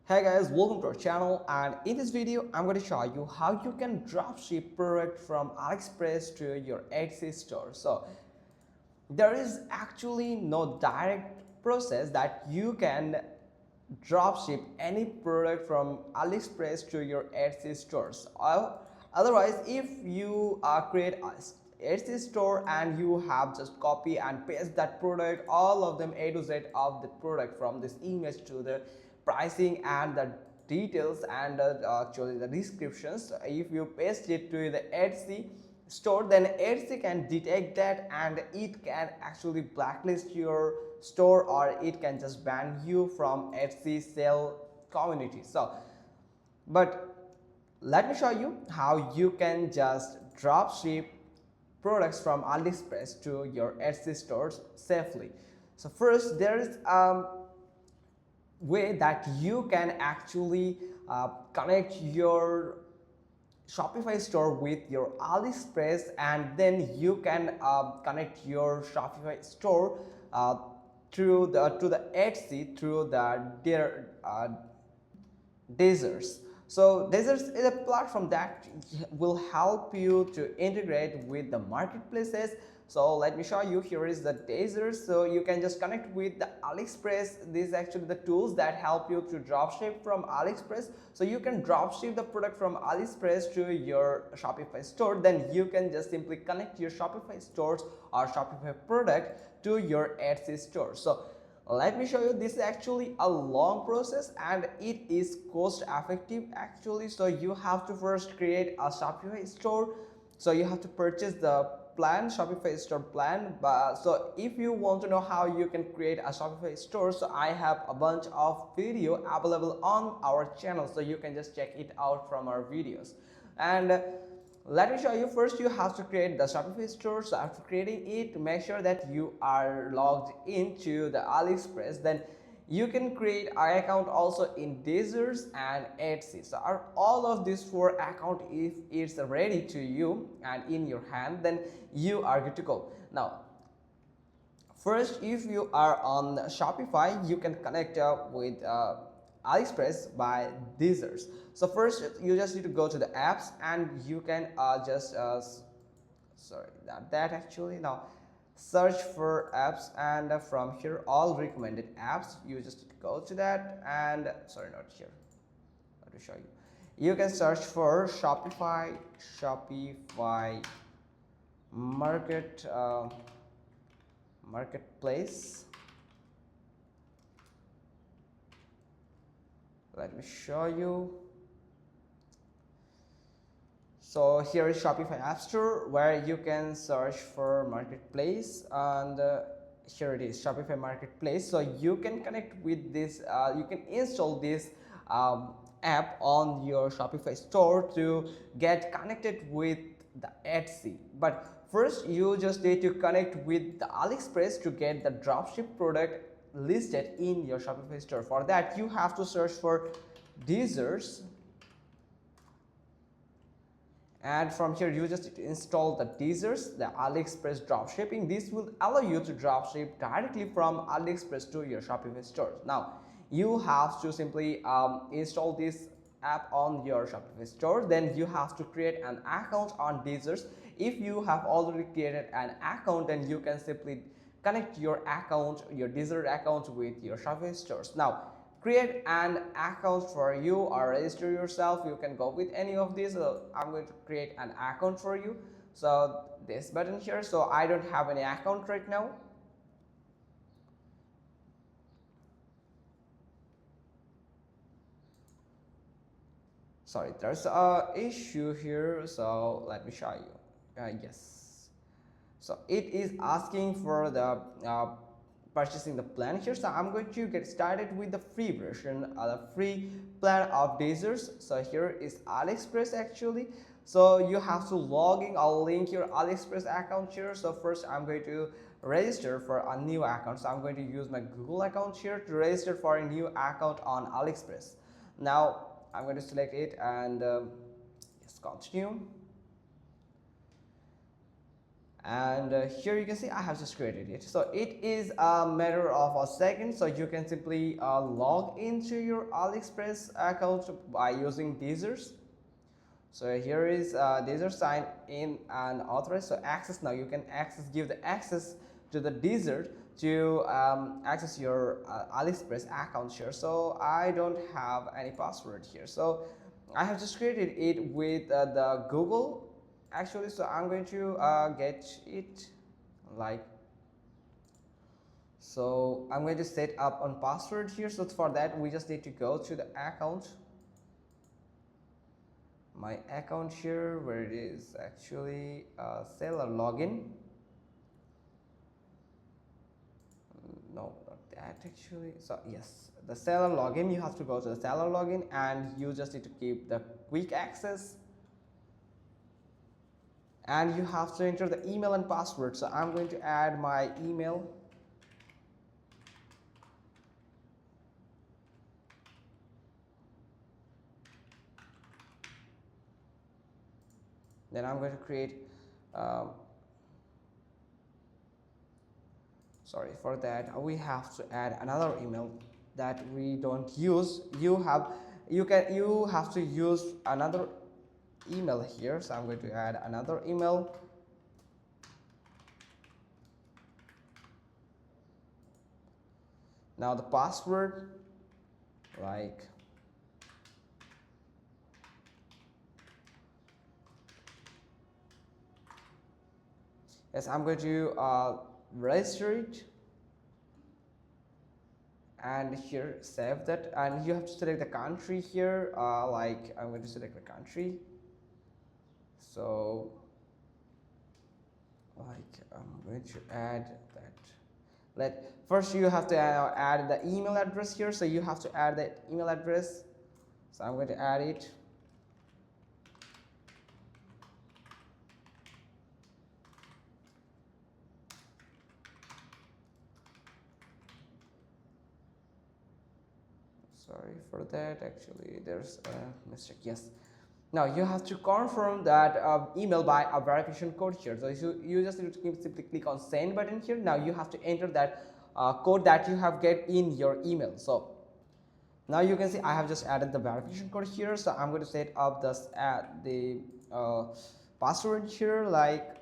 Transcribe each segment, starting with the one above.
Hey guys, welcome to our channel, and in this video I'm going to show you how you can drop ship product from AliExpress to your Etsy store. So there is actually no direct process that you can drop ship any product from AliExpress to your Etsy stores. Otherwise, if you create a Etsy store and you have just copy and paste that product, all of them A to Z of the product from this image to the pricing and the details and actually the descriptions, if you paste it to the Etsy store, then Etsy can detect that and it can actually blacklist your store, or it can just ban you from Etsy sale community. But let me show you how you can just drop ship products from AliExpress to your Etsy stores safely. So first, there is way that you can actually connect your Shopify store with your AliExpress, and then you can connect your Shopify store through the to the Etsy through the deserts. So deserts is a platform that will help you to integrate with the marketplaces. So let me show you. Here is the deserts. So you can just connect with the AliExpress. These are actually the tools that help you to dropship from AliExpress. So you can dropship the product from AliExpress to your Shopify store. Then you can just simply connect your Shopify stores or Shopify product to your Etsy store. So let me show you. This is actually a long process and it is cost effective actually. So you have to first create a Shopify store. So you have to purchase the plan, Shopify store plan. But so if you want to know how you can create a Shopify store, so I have a bunch of video available on our channel, so you can just check it out from our videos. And let me show you. First, you have to create the Shopify store. So after creating it, make sure that you are logged into the AliExpress. Then you can create an account also in Deezers and Etsy. So all of these four accounts, if it's ready to you and in your hand, then you are good to go. Now, first, if you are on Shopify, you can connect with AliExpress by Deezers. So first, you just need to go to the apps, and you can sorry, that actually now search for apps, and from here all recommended apps, you just need to go to that, and sorry, not here. Let me show you. You can search for Shopify marketplace. Let me show you. So here is Shopify App Store, where you can search for marketplace, and here it is, Shopify Marketplace. So you can connect with this, you can install this app on your Shopify store to get connected with the Etsy. But first, you just need to connect with the AliExpress to get the dropship product listed in your Shopify store. For that, you have to search for Deezers, and from here you just install the Deezers, the AliExpress dropshipping. This will allow you to dropship directly from AliExpress to your Shopify store. Now you have to simply install this app on your Shopify store. Then you have to create an account on Deezers. If you have already created an account, then you can simply connect your account, your Deezer account, with your Shopify stores. Now create an account for you or register yourself. You can go with any of these. So I'm going to create an account for you. So this button here. So I don't have any account right now. Sorry, there's a issue here. So let me show you. Yes. So it is asking for the purchasing the plan here. So I'm going to get started with the free version, the free plan of Deezers. So here is AliExpress actually. So you have to log in. I'll link your AliExpress account here. So first I'm going to register for a new account. So I'm going to use my Google account here to register for a new account on AliExpress. Now I'm going to select it and just continue. And here you can see I have just created it. So it is a matter of a second, so you can simply log into your AliExpress account by using Deezers. So here is Deezer sign in and authorized. So access, now you can give the access to the Deezer to access your AliExpress account here. So I don't have any password here, so I have just created it with the Google actually. So I'm going to get it like so. I'm going to set up on password here. So for that we just need to go to the account, my account here, where it is actually seller login. No, not that actually. So yes, the seller login, you have to go to the seller login and you just need to keep the quick access, and you have to enter the email and password. So I'm going to add my email. Then I'm going to create sorry, for that we have to add another email that we don't use. You have to use another email here. So I'm going to add another email. Now the password, like yes, I'm going to register it, and here save that, and you have to select the country here. Like I'm going to select the country. So like I'm going to add that. First you have to add the email address here. So you have to add the email address. So I'm going to add it. Sorry for that, actually there's a mistake. Yes, now you have to confirm that email by a verification code here. So you just need to simply click on send button here. Now you have to enter that code that you have get in your email. So now you can see I have just added the verification code here. So I'm going to set up this the password here, like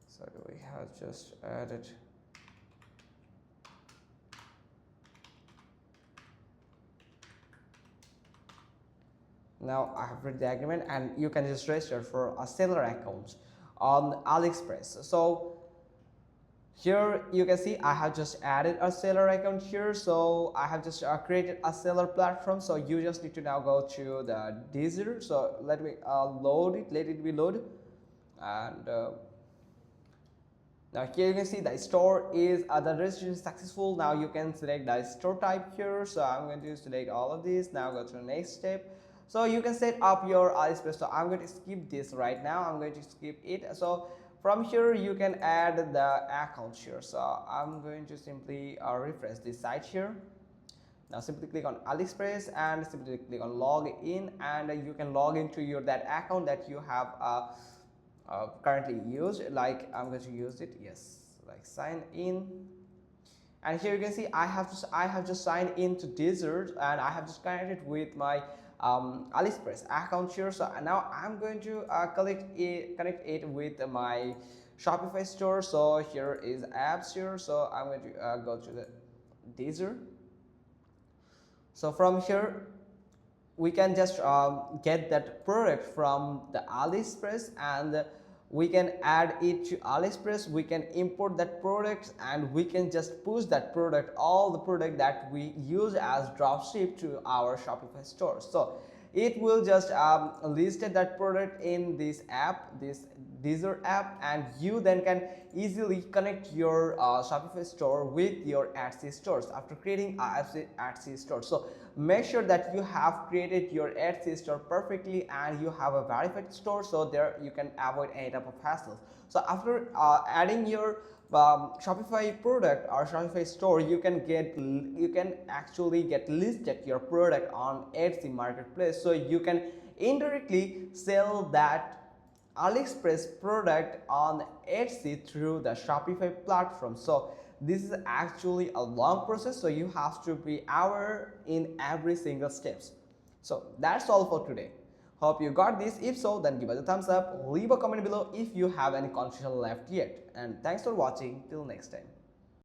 so we have just added. Now I have read the agreement, and you can just register for a seller account on AliExpress. So here you can see I have just added a seller account here. So I have just created a seller platform. So you just need to now go to the Deezer. So let me load it, let it be load, and now here you can see the store is the registration is successful. Now you can select the store type here. So I'm going to select all of these. Now go to the next step. So you can set up your AliExpress. So I'm going to skip this right now. I'm going to skip it. So from here you can add the account here. So I'm going to simply refresh this site here. Now simply click on AliExpress and simply click on log in, and you can log into your that account that you have currently used. Like I'm going to use it. Yes, like sign in. And here you can see I have just signed into Deezer, and I have just connected with my AliExpress account here. So now I'm going to connect it with my Shopify store. So here is apps here. So I'm going to go to the Deezer. So from here we can just get that product from the AliExpress, and we can add it to AliExpress. We can import that product, and we can just push that product, all the product that we use as dropship, to our Shopify store. So it will just list that product in this app, this Deezer app, and you then can easily connect your Shopify store with your Etsy stores after creating a Etsy store. So make sure that you have created your Etsy store perfectly and you have a verified store, so there you can avoid any type of hassles. So after adding your Shopify product or Shopify store, you can actually get listed your product on Etsy marketplace, so you can indirectly sell that AliExpress product on Etsy through the Shopify platform. So this is actually a long process, so you have to be aware in every single steps. So that's all for today. Hope you got this. If so, then give us a thumbs up, leave a comment below if you have any confusion left yet, and thanks for watching. Till next time.